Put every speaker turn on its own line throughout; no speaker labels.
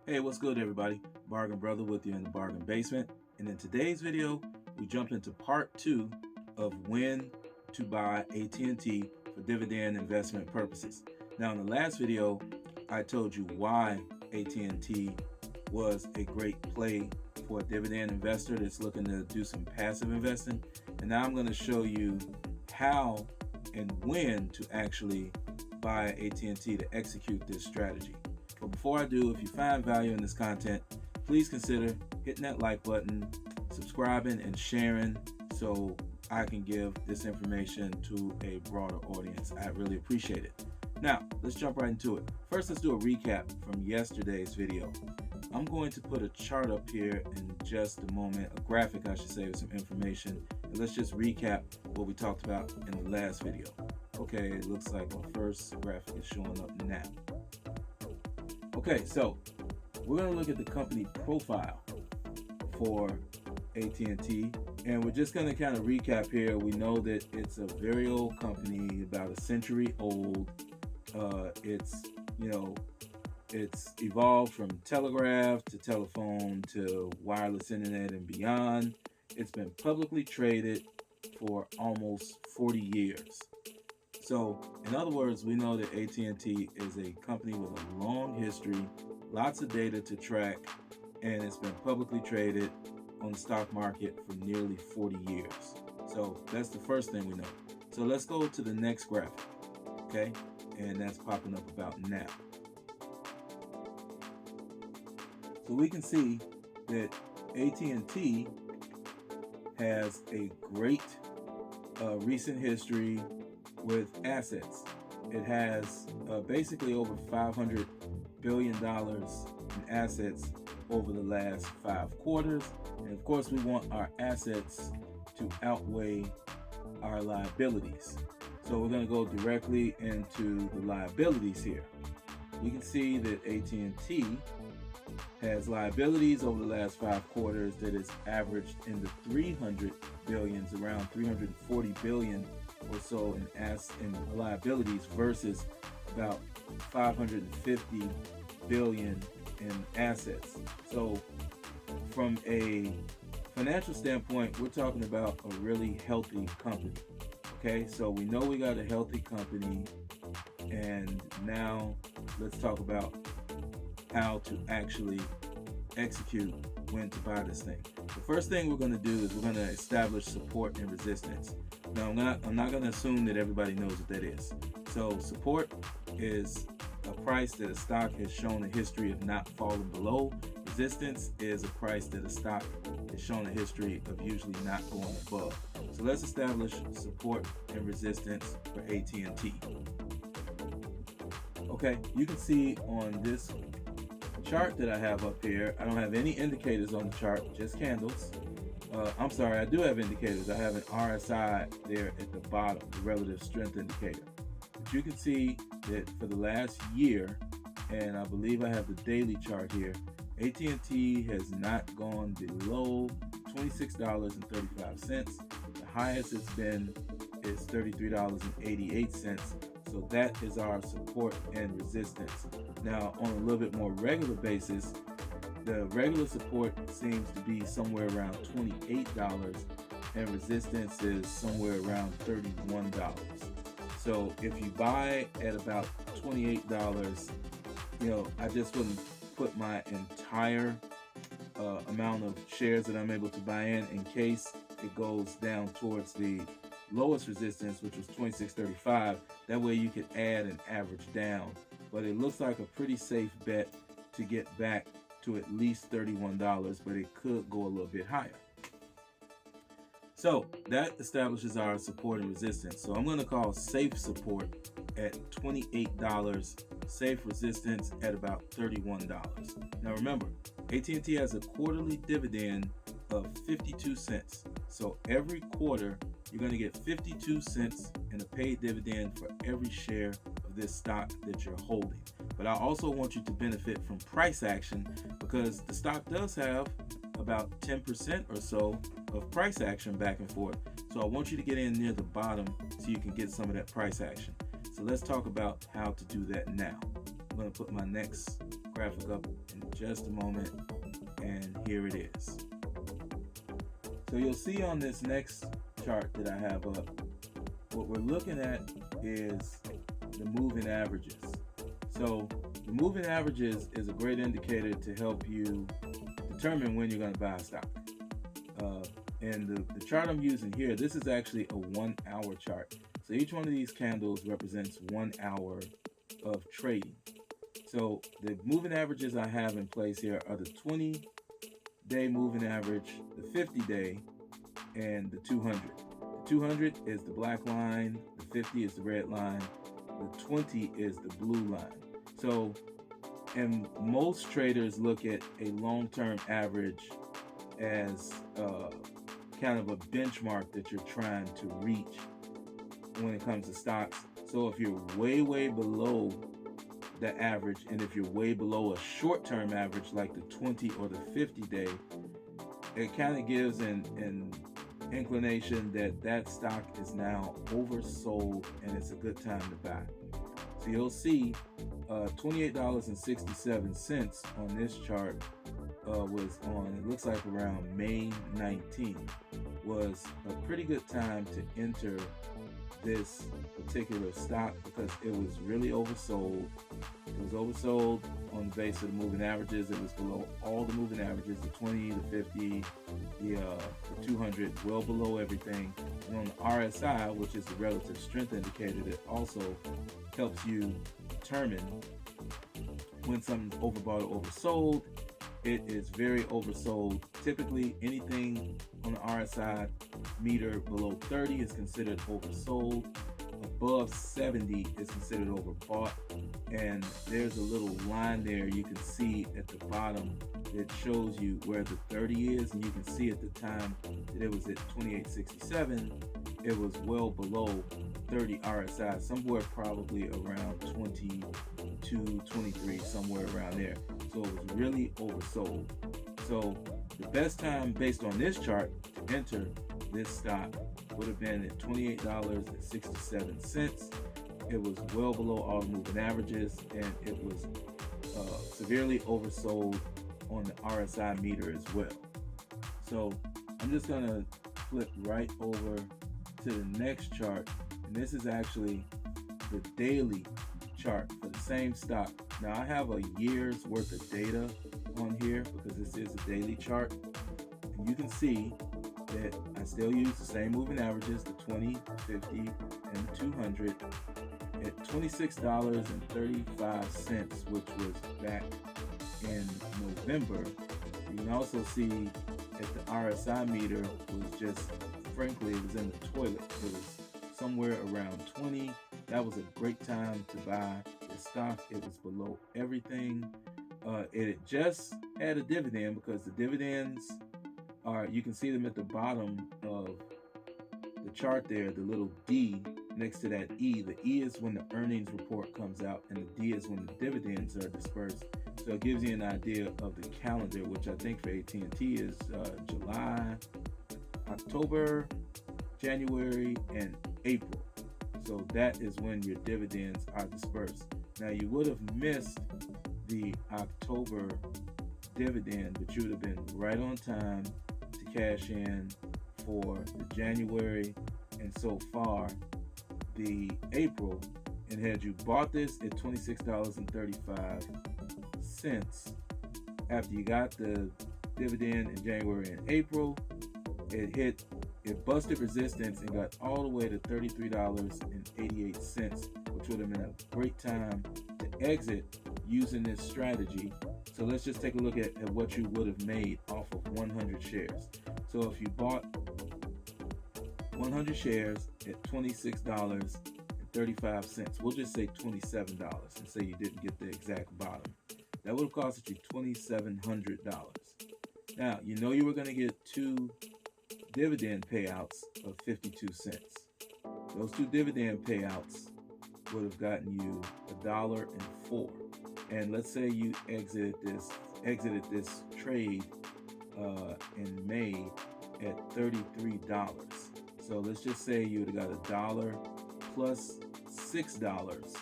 Hey, what's good everybody? Bargain Brother with you in the bargain basement. And in today's video, we jump into part 2 of when to buy AT&T for dividend investment purposes. Now in the last video, I told you why AT&T was a great play for a dividend investor that's looking to do some passive investing. And now I'm going to show you how and when to actually buy AT&T to execute this strategy. But before I do, if you find value in this content, please consider hitting that like button, subscribing, and sharing so I can give this information to a broader audience. I really appreciate it. Now, let's jump right into it. First, let's do a recap from yesterday's video. I'm going to put a chart up here in just a moment, a graphic I should say, with some information. And let's just recap what we talked about in the last video. Okay, it looks like my first graphic is showing up now. Okay, so we're going to look at the company profile for AT&T, and we're just going to kind of recap here. We know that it's a very old company, about a century old. It's evolved from telegraph to telephone to wireless internet and beyond. It's been publicly traded for almost 40 years. So, in other words, we know that AT&T is a company with a long history, lots of data to track, and it's been publicly traded on the stock market for nearly 40 years. So, that's the first thing we know. So, let's go to the next graphic, okay? And that's popping up about now. So, we can see that AT&T has a great recent history with assets. It has basically over $500 billion in assets over the last 5 quarters. And of course, we want our assets to outweigh our liabilities. So we're going to go directly into the liabilities here. We can see that AT&T has liabilities over the last 5 quarters that is averaged in the 300 billions, around 340 billion or so in liabilities versus about 550 billion in assets. So from a financial standpoint, we're talking about a really healthy company. Okay, so we know we got a healthy company, and now let's talk about how to actually execute when to buy this thing. The first thing we're going to do is we're going to establish support and resistance. Now, I'm not going to assume that everybody knows what that is. So support is a price that a stock has shown a history of not falling below. Resistance is a price that a stock has shown a history of usually not going above. So let's establish support and resistance for AT&T. Okay, you can see on this chart that I have up here, I don't have any indicators on the chart, just candles. I'm sorry, I do have indicators. I have an RSI there at the bottom, the relative strength indicator. But you can see that for the last year, and I believe I have the daily chart here, AT&T has not gone below $26.35. The highest it's been is $33.88. So that is our support and resistance. Now, on a little bit more regular basis, the regular support seems to be somewhere around $28, and resistance is somewhere around $31. So if you buy at about $28, I just wouldn't put my entire amount of shares that I'm able to buy in case it goes down towards the lowest resistance, which was $26.35. That way you could add and average down. But it looks like a pretty safe bet to get back to at least $31, but it could go a little bit higher. So that establishes our support and resistance. So I'm going to call safe support at $28, safe resistance at about $31. Now remember, AT&T has a quarterly dividend of 52 cents. So every quarter, you're going to get 52 cents in a paid dividend for every share of this stock that you're holding. But I also want you to benefit from price action, because the stock does have about 10% or so of price action back and forth. So I want you to get in near the bottom so you can get some of that price action. So let's talk about how to do that now. I'm going to put my next graphic up in just a moment, and here it is. So you'll see on this next chart that I have up, what we're looking at is the moving averages. So the moving averages is a great indicator to help you determine when you're going to buy a stock. And the chart I'm using here, this is actually a 1 hour chart. So each one of these candles represents 1 hour of trading. So the moving averages I have in place here are the 20-day moving average, the 50-day, and the 200. The 200 is the black line, the 50 is the red line, the 20 is the blue line. So, and most traders look at a long-term average as kind of a benchmark that you're trying to reach when it comes to stocks. So if you're way below the average, and if you're way below a short-term average like the 20 or the 50-day, it kind of gives an inclination that that stock is now oversold and it's a good time to buy. So you'll see $28.67 on this chart was on, it looks like around May 19th, was a pretty good time to enter this particular stock because it was really oversold. It was oversold on the base of the moving averages. It was below all the moving averages, the 20, the 50, the 200, well below everything. And on the RSI, which is the relative strength indicator that also helps you determine when something's overbought or oversold, it is very oversold. Typically, anything on the RSI meter below 30 is considered oversold. Above 70 is considered overbought. And there's a little line there you can see at the bottom that shows you where the 30 is. And you can see at the time that it was at 28.67, it was well below 30 RSI, somewhere probably around 22, 23, somewhere around there. So it was really oversold. So the best time based on this chart to enter this stock would have been at $28.67. It was well below all the moving averages, and it was severely oversold on the RSI meter as well. So I'm just going to flip right over to the next chart, and this is actually the daily chart for the same stock. Now I have a year's worth of data on here because this is a daily chart, and you can see that I still use the same moving averages, the 20, 50, and 200 at $26.35, which was back in November. You can also see that the RSI meter was just, frankly, it was in the toilet. It was somewhere around 20. That was a great time to buy the stock. It was below everything. It just had a dividend because the dividends are, you can see them at the bottom of the chart there, the little D next to that E. The E is when the earnings report comes out, and the D is when the dividends are dispersed. So it gives you an idea of the calendar, which I think for AT&T is July, October, January, and April. So that is when your dividends are dispersed. Now you would have missed the October dividend, but you would have been right on time to cash in for the January and so far the April. And had you bought this at $26.35 after you got the dividend in January and April, it busted resistance and got all the way to $33.88, which would have been a great time to exit using this strategy. So let's just take a look at what you would have made off of 100 shares. So if you bought 100 shares at $26.35, we'll just say $27 and say you didn't get the exact bottom. That would have costed you $2,700. Now, you know you were going to get two dividend payouts of 52 cents. Those two dividend payouts would have gotten you $1.04. And let's say you exited this trade in May at $33. So let's just say you would have got $1 plus $6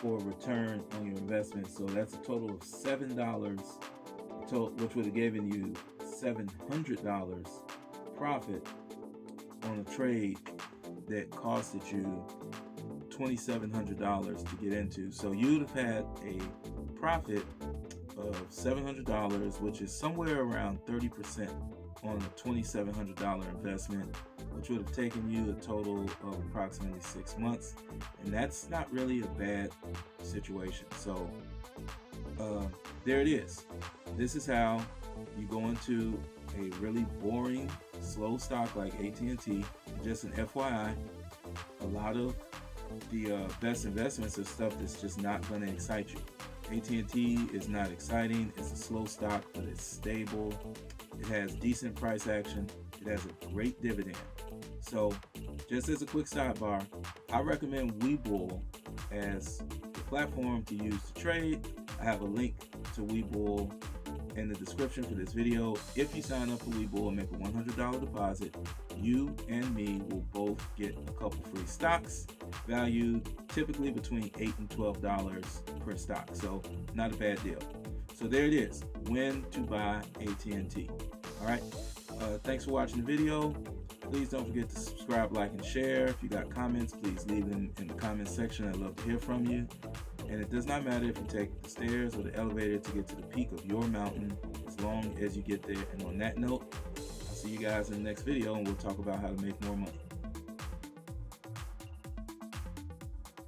for a return on your investment. So that's a total of $7, which would have given you $700 profit on a trade that costed you $2,700 to get into. So you'd have had a profit of $700, which is somewhere around 30% on a $2,700 investment, which would have taken you a total of approximately 6 months. And that's not really a bad situation. So there it is. This is how you go into a really boring, slow stock like AT&T. Just an FYI, a lot of the best investments are stuff that's just not going to excite you. AT&T is not exciting. It's a slow stock, but it's stable. It has decent price action. It has a great dividend. So just as a quick sidebar, I recommend Webull as the platform to use to trade. I have a link to Webull in the description for this video. If you sign up for Webull and make a $100 deposit, you and me will both get a couple free stocks valued typically between $8 and $12 per stock. So not a bad deal. So there it is, when to buy AT&T. All right, thanks for watching the video. Please don't forget to subscribe, like, and share. If you got comments, please leave them in the comments section. I'd love to hear from you. And it does not matter if you take the stairs or the elevator to get to the peak of your mountain, as long as you get there. And on that note, I'll see you guys in the next video, and we'll talk about how to make more money.